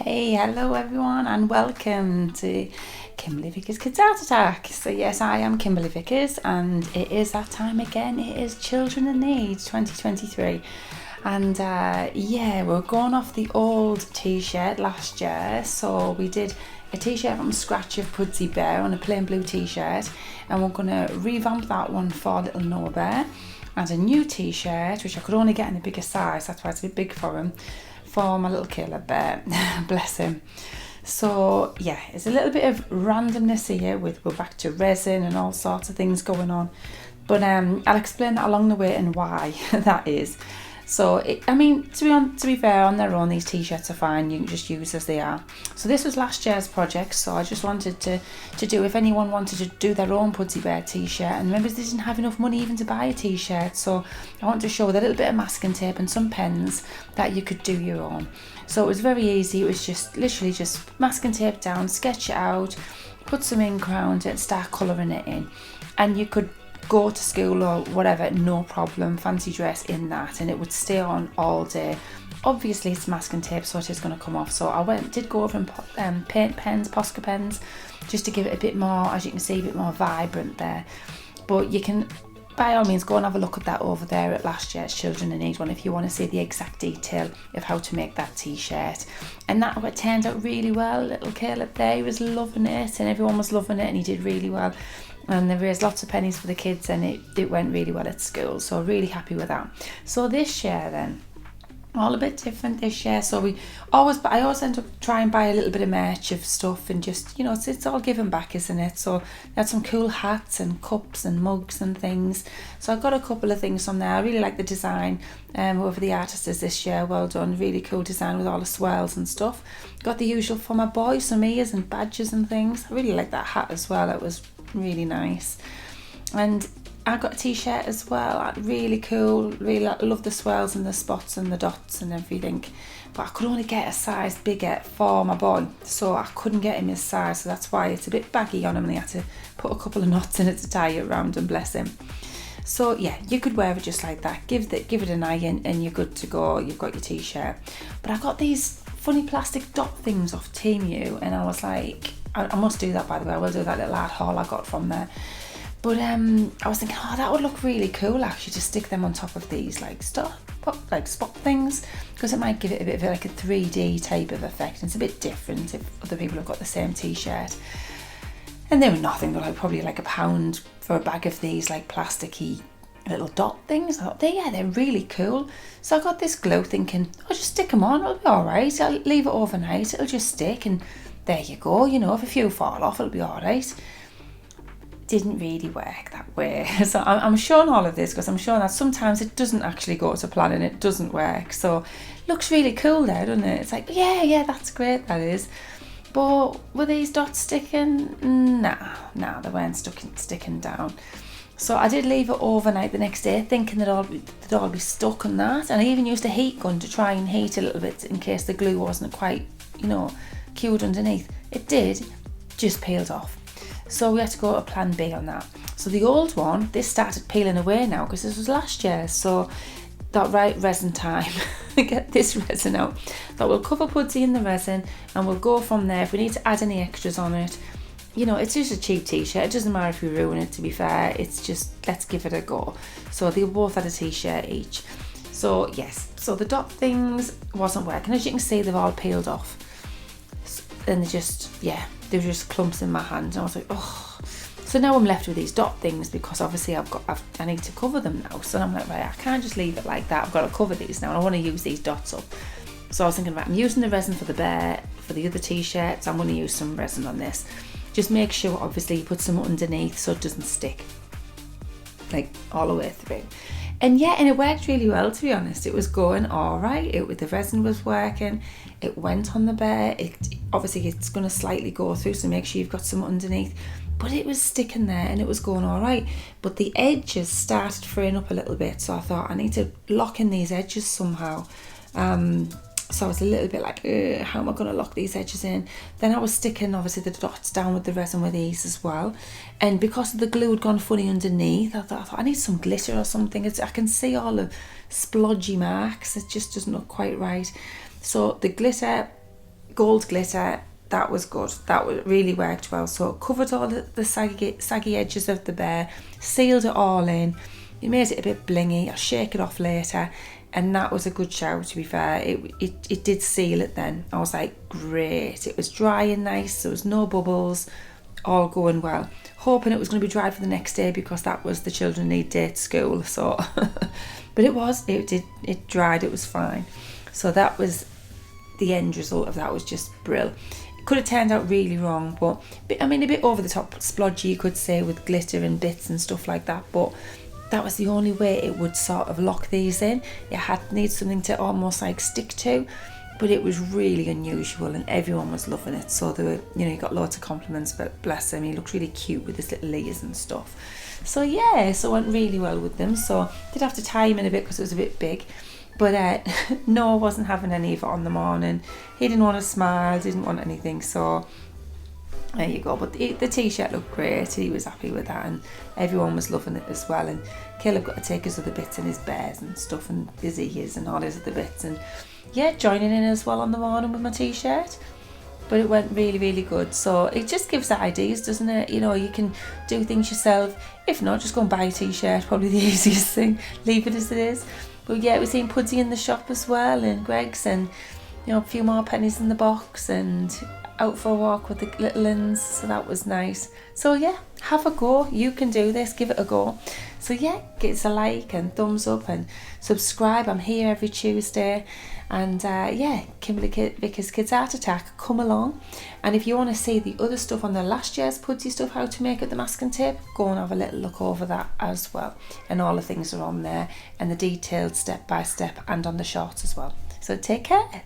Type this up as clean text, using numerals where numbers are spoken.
Hey, hello everyone, and welcome to Kimberly Vickers Kids Art Attack. So yes, I am Kimberly Vickers, and it is that time again. It is Children in Need 2023, and we're going off the old T-shirt last year. So we did a T-shirt from scratch of Pudsey Bear on a plain blue T-shirt, and we're gonna revamp that one for little Noah Bear, and a new T-shirt which I could only get in a bigger size. That's why it's a bit big for him. For my little Caleb Bear, bless him. So yeah, it's a little bit of randomness here we're back to resin and all sorts of things going on, but I'll explain that along the way and why that is. So to be fair, on their own these T-shirts are fine. You can just use as they are. So this was last year's project, so I just wanted to do, if anyone wanted to do their own Pudsey Bear T-shirt, and remember they didn't have enough money even to buy a T-shirt, so I wanted to show with a little bit of masking tape and some pens that you could do your own. So it was very easy. It was just literally just masking tape down, sketch it out, put some ink around it, start colouring it in, and you could go to school or whatever, no problem, fancy dress in that, and it would stay on all day. Obviously it's masking tape, so it is going to come off, so I did go over and paint pens, Posca pens, just to give it a bit more, as you can see, a bit more vibrant there. But you can by all means go and have a look at that over there at last year's Children in Need one if you want to see the exact detail of how to make that T-shirt. And that turned out really well. Little Caleb there, he was loving it, and everyone was loving it, and he did really well. And they raised lots of pennies for the kids, and it went really well at school, so really happy with that. So this year then, all a bit different this year. So I always end up trying to buy a little bit of merch of stuff, and just, you know, it's all giving back, isn't it? So they had some cool hats and cups and mugs and things, so I got a couple of things from there. I really like the design, whoever the artist is this year, well done, really cool design with all the swirls and stuff. Got the usual for my boy, some ears and badges and things. I really like that hat as well, it was really nice. And I got a T-shirt as well, really cool, really love the swirls and the spots and the dots and everything, but I could only get a size bigger for my boy, so I couldn't get him his size, so that's why it's a bit baggy on him, and I had to put a couple of knots in it to tie it around and bless him. So yeah, you could wear it just like that, give it an iron, and you're good to go. You've got your T-shirt. But I got these funny plastic dot things off Temu, and I was like, I must do that, by the way. I will do that little art haul I got from there. But I was thinking, oh, that would look really cool actually, to stick them on top of these like spot things, because it might give it a bit of like a 3D type of effect, and it's a bit different if other people have got the same T-shirt. And they were nothing, but like probably like £1 for a bag of these like plasticky little dot things. I thought, they're really cool. So I got this glue thinking, I'll just stick them on, it'll be alright, I'll leave it overnight, it'll just stick, and there you go, you know, if a few fall off, it'll be alright. Didn't really work that way. So I'm showing all of this because I'm showing that sometimes it doesn't actually go to plan and it doesn't work. So looks really cool there, doesn't it? It's like, yeah, that's great, that is. But were these dots sticking? Nah, they weren't sticking down. So I did leave it overnight the next day, thinking that they'd all be stuck on that. And I even used a heat gun to try and heat a little bit in case the glue wasn't quite, cured underneath. It did, just peeled off. So we had to go to plan B on that. So the old one, this started peeling away now because this was last year. So thought, right, resin time. Get this resin out. Thought we'll cover Pudsey in the resin and we'll go from there. If we need to add any extras on it, it's just a cheap T-shirt. It doesn't matter if we ruin it, to be fair. It's just, let's give it a go. So they both had a T-shirt each. So yes, so the dot things wasn't working. As you can see, they've all peeled off. And they were just clumps in my hand, and I was like, oh. So now I'm left with these dot things because obviously I need to cover them now. So I'm like, right, I can't just leave it like that. I've got to cover these now, and I want to use these dots up. So I was thinking, right, I'm using the resin for the bear, for the other T-shirts. I'm going to use some resin on this. Just make sure, obviously, you put some underneath so it doesn't stick, like all the way through. And it worked really well, to be honest. It was going all right. The resin was working. It went on the bear. Obviously it's going to slightly go through, so make sure you've got some underneath. But it was sticking there and it was going all right. But the edges started fraying up a little bit, so I thought I need to lock in these edges somehow. So I was a little bit like, how am I going to lock these edges in? Then I was sticking, obviously, the dots down with the resin with these as well. And because the glue had gone funny underneath, I thought I need some glitter or something. I can see all the splodgy marks. It just doesn't look quite right. So the glitter gold glitter, that was good. That really worked well. So it covered all the saggy edges of the bear, sealed it all in. It made it a bit blingy. I'll shake it off later. And that was a good show, to be fair. It did seal it then. I was like, great. It was dry and nice. There was no bubbles. All going well. Hoping it was going to be dry for the next day because that was the children need day at school. So, but it dried. It was fine. So that was the end result of that. Was just brilliant. It could have turned out really wrong, but I mean, a bit over the top, splodgy, you could say, with glitter and bits and stuff like that. But that was the only way it would sort of lock these in. It needs something to almost like stick to, but it was really unusual and everyone was loving it. So they were, you got loads of compliments, but bless him, he looked really cute with his little ears and stuff. So yeah, so it went really well with them. So did have to tie him in a bit because it was a bit big. But Noah wasn't having any of it on the morning. He didn't want to smile, didn't want anything. So there you go. But the T-shirt looked great. He was happy with that, and everyone was loving it as well. And Caleb got to take his other bits and his bears and stuff and his ears and all his other bits. And yeah, joining in as well on the morning with my T-shirt. But it went really, really good. So it just gives ideas, doesn't it? You can do things yourself. If not, just go and buy a T-shirt. Probably the easiest thing. Leave it as it is. But yeah, we've seen Pudsey in the shop as well, and Greg's, and a few more pennies in the box, and out for a walk with the little ones. So that was nice. So yeah, have a go. You can do this. Give it a go. So yeah, give us a like and thumbs up and subscribe. I'm here every Tuesday. And yeah, Kimberly Vickers Kids Art Attack, come along. And if you want to see the other stuff on the last year's Pudsey stuff, how to make it the masking tape, go and have a little look over that as well. And all the things are on there, and the detailed step by step, and on the shorts as well. So take care.